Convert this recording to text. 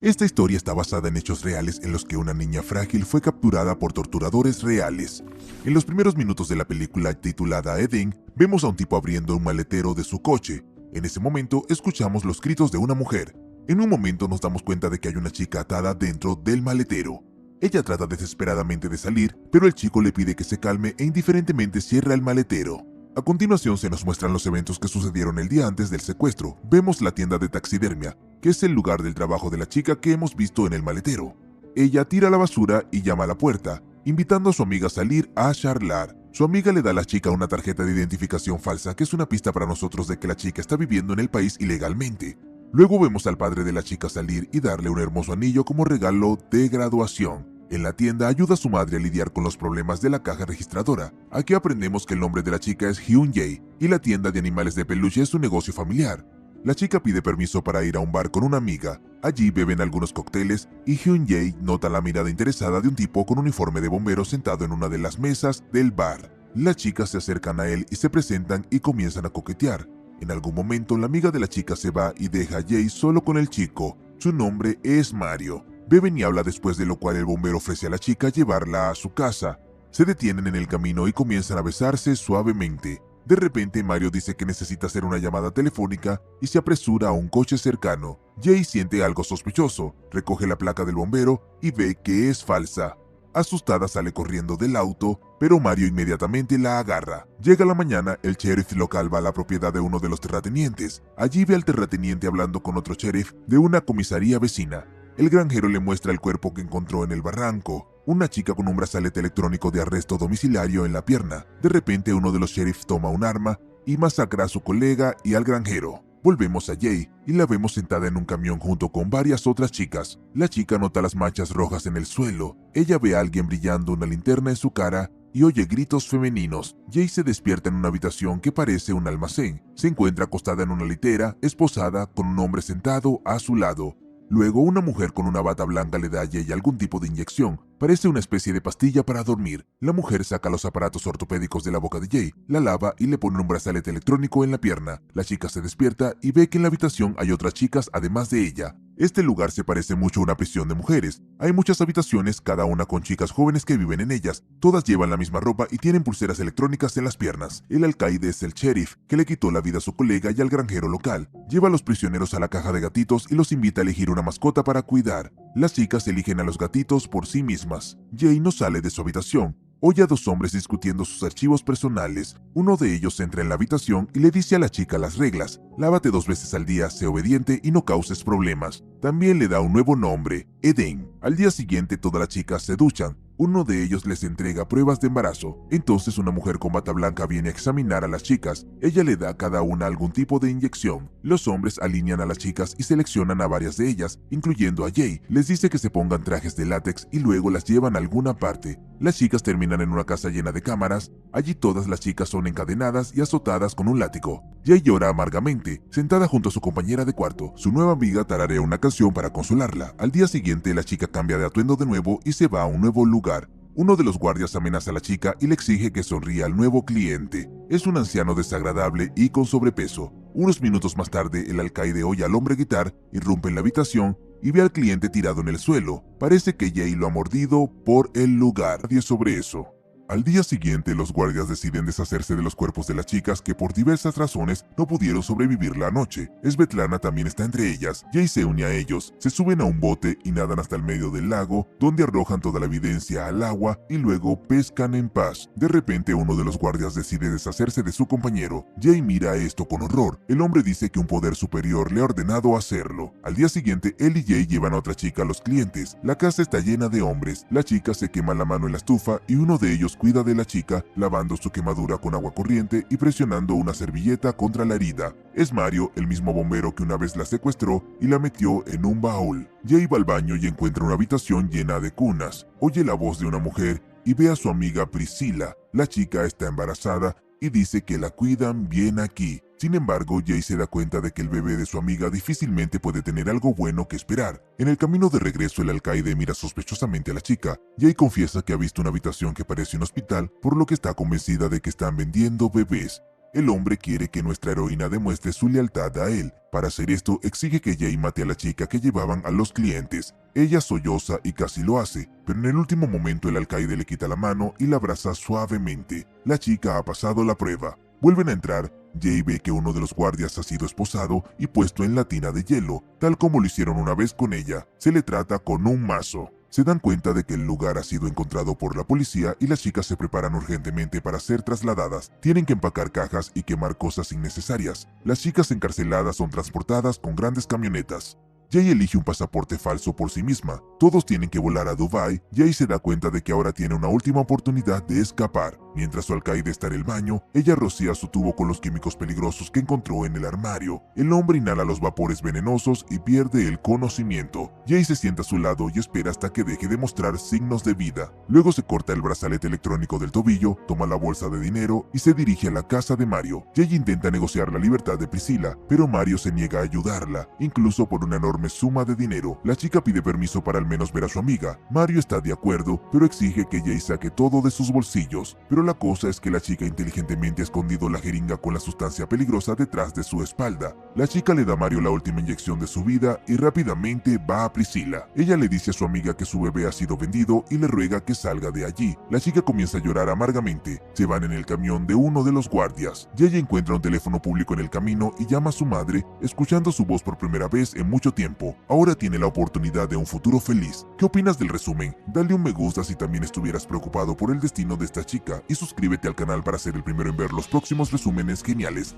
Esta historia está basada en hechos reales en los que una niña frágil fue capturada por torturadores reales. En los primeros minutos de la película titulada Eden, vemos a un tipo abriendo un maletero de su coche. En ese momento escuchamos los gritos de una mujer. En un momento nos damos cuenta de que hay una chica atada dentro del maletero. Ella trata desesperadamente de salir, pero el chico le pide que se calme e indiferentemente cierra el maletero. A continuación se nos muestran los eventos que sucedieron el día antes del secuestro. Vemos la tienda de taxidermia, que es el lugar del trabajo de la chica que hemos visto en el maletero. Ella tira la basura y llama a la puerta, invitando a su amiga a salir a charlar. Su amiga le da a la chica una tarjeta de identificación falsa, que es una pista para nosotros de que la chica está viviendo en el país ilegalmente. Luego vemos al padre de la chica salir y darle un hermoso anillo como regalo de graduación. En la tienda ayuda a su madre a lidiar con los problemas de la caja registradora. Aquí aprendemos que el nombre de la chica es Hyun Jae y la tienda de animales de peluche es un negocio familiar. La chica pide permiso para ir a un bar con una amiga. Allí beben algunos cócteles y Hyun Jae nota la mirada interesada de un tipo con un uniforme de bombero sentado en una de las mesas del bar. Las chicas se acercan a él y se presentan y comienzan a coquetear. En algún momento la amiga de la chica se va y deja a Jae solo con el chico. Su nombre es Mario. Beben y habla, después de lo cual el bombero ofrece a la chica llevarla a su casa. Se detienen en el camino y comienzan a besarse suavemente. De repente Mario dice que necesita hacer una llamada telefónica y se apresura a un coche cercano. Jae siente algo sospechoso, recoge la placa del bombero y ve que es falsa. Asustada sale corriendo del auto, pero Mario inmediatamente la agarra. Llega la mañana, el sheriff local va a la propiedad de uno de los terratenientes. Allí ve al terrateniente hablando con otro sheriff de una comisaría vecina. El granjero le muestra el cuerpo que encontró en el barranco, una chica con un brazalete electrónico de arresto domiciliario en la pierna. De repente uno de los sheriffs toma un arma y masacra a su colega y al granjero. Volvemos a Jae y la vemos sentada en un camión junto con varias otras chicas. La chica nota las manchas rojas en el suelo. Ella ve a alguien brillando una linterna en su cara y oye gritos femeninos. Jae se despierta en una habitación que parece un almacén. Se encuentra acostada en una litera, esposada, con un hombre sentado a su lado. Luego una mujer con una bata blanca le da a Jae algún tipo de inyección. Parece una especie de pastilla para dormir. La mujer saca los aparatos ortopédicos de la boca de Jae, la lava y le pone un brazalete electrónico en la pierna. La chica se despierta y ve que en la habitación hay otras chicas además de ella. Este lugar se parece mucho a una prisión de mujeres. Hay muchas habitaciones, cada una con chicas jóvenes que viven en ellas. Todas llevan la misma ropa y tienen pulseras electrónicas en las piernas. El alcaide es el sheriff, que le quitó la vida a su colega y al granjero local. Lleva a los prisioneros a la caja de gatitos y los invita a elegir una mascota para cuidar. Las chicas eligen a los gatitos por sí mismas. Jae no sale de su habitación. Oye a dos hombres discutiendo sus archivos personales. Uno de ellos entra en la habitación y le dice a la chica las reglas. Lávate 2 veces al día, sé obediente y no causes problemas. También le da un nuevo nombre, Eden. Al día siguiente todas las chicas se duchan. Uno de ellos les entrega pruebas de embarazo. Entonces una mujer con bata blanca viene a examinar a las chicas. Ella le da a cada una algún tipo de inyección. Los hombres alinean a las chicas y seleccionan a varias de ellas, incluyendo a Jae. Les dice que se pongan trajes de látex y luego las llevan a alguna parte. Las chicas terminan en una casa llena de cámaras. Allí todas las chicas son encadenadas y azotadas con un látigo. Jae llora amargamente, sentada junto a su compañera de cuarto. Su nueva amiga tararea una canción para consolarla. Al día siguiente la chica cambia de atuendo de nuevo y se va a un nuevo lugar. Uno de los guardias amenaza a la chica y le exige que sonría al nuevo cliente. Es un anciano desagradable y con sobrepeso. Unos minutos más tarde, el alcaide oye al hombre gritar, irrumpe en la habitación y ve al cliente tirado en el suelo. Parece que Jae lo ha mordido por el lugar. Nadie sobre eso. Al día siguiente, los guardias deciden deshacerse de los cuerpos de las chicas que por diversas razones no pudieron sobrevivir la noche. Svetlana también está entre ellas. Jae se une a ellos, se suben a un bote y nadan hasta el medio del lago, donde arrojan toda la evidencia al agua y luego pescan en paz. De repente, uno de los guardias decide deshacerse de su compañero. Jae mira esto con horror. El hombre dice que un poder superior le ha ordenado hacerlo. Al día siguiente, él y Jae llevan a otra chica a los clientes. La casa está llena de hombres. La chica se quema la mano en la estufa y uno de ellos cuida de la chica, lavando su quemadura con agua corriente y presionando una servilleta contra la herida. Es Mario, el mismo bombero que una vez la secuestró y la metió en un baúl. Jae va al baño y encuentra una habitación llena de cunas. Oye la voz de una mujer y ve a su amiga Priscila. La chica está embarazada y dice que la cuidan bien aquí. Sin embargo, Jae se da cuenta de que el bebé de su amiga difícilmente puede tener algo bueno que esperar. En el camino de regreso, el alcaide mira sospechosamente a la chica. Jae confiesa que ha visto una habitación que parece un hospital, por lo que está convencida de que están vendiendo bebés. El hombre quiere que nuestra heroína demuestre su lealtad a él. Para hacer esto, exige que Jay mate a la chica que llevaban a los clientes. Ella solloza y casi lo hace, pero en el último momento el alcaide le quita la mano y la abraza suavemente. La chica ha pasado la prueba. Vuelven a entrar. Jay ve que uno de los guardias ha sido esposado y puesto en la tina de hielo, tal como lo hicieron una vez con ella. Se le trata con un mazo. Se dan cuenta de que el lugar ha sido encontrado por la policía y las chicas se preparan urgentemente para ser trasladadas. Tienen que empacar cajas y quemar cosas innecesarias. Las chicas encarceladas son transportadas con grandes camionetas. Jay elige un pasaporte falso por sí misma. Todos tienen que volar a Dubái. Jay se da cuenta de que ahora tiene una última oportunidad de escapar. Mientras su alcaide está en el baño, ella rocía su tubo con los químicos peligrosos que encontró en el armario. El hombre inhala los vapores venenosos y pierde el conocimiento. Jay se sienta a su lado y espera hasta que deje de mostrar signos de vida. Luego se corta el brazalete electrónico del tobillo, toma la bolsa de dinero y se dirige a la casa de Mario. Jay intenta negociar la libertad de Priscilla, pero Mario se niega a ayudarla, incluso por una enorme suma de dinero. La chica pide permiso para al menos ver a su amiga. Mario está de acuerdo, pero exige que Jay saque todo de sus bolsillos. Pero la cosa es que la chica inteligentemente ha escondido la jeringa con la sustancia peligrosa detrás de su espalda. La chica le da a Mario la última inyección de su vida y rápidamente va a Priscilla. Ella le dice a su amiga que su bebé ha sido vendido y le ruega que salga de allí. La chica comienza a llorar amargamente. Se van en el camión de uno de los guardias. Jay encuentra un teléfono público en el camino y llama a su madre, escuchando su voz por primera vez en mucho tiempo. Ahora tiene la oportunidad de un futuro feliz. ¿Qué opinas del resumen? Dale un me gusta si también estuvieras preocupado por el destino de esta chica y suscríbete al canal para ser el primero en ver los próximos resúmenes geniales.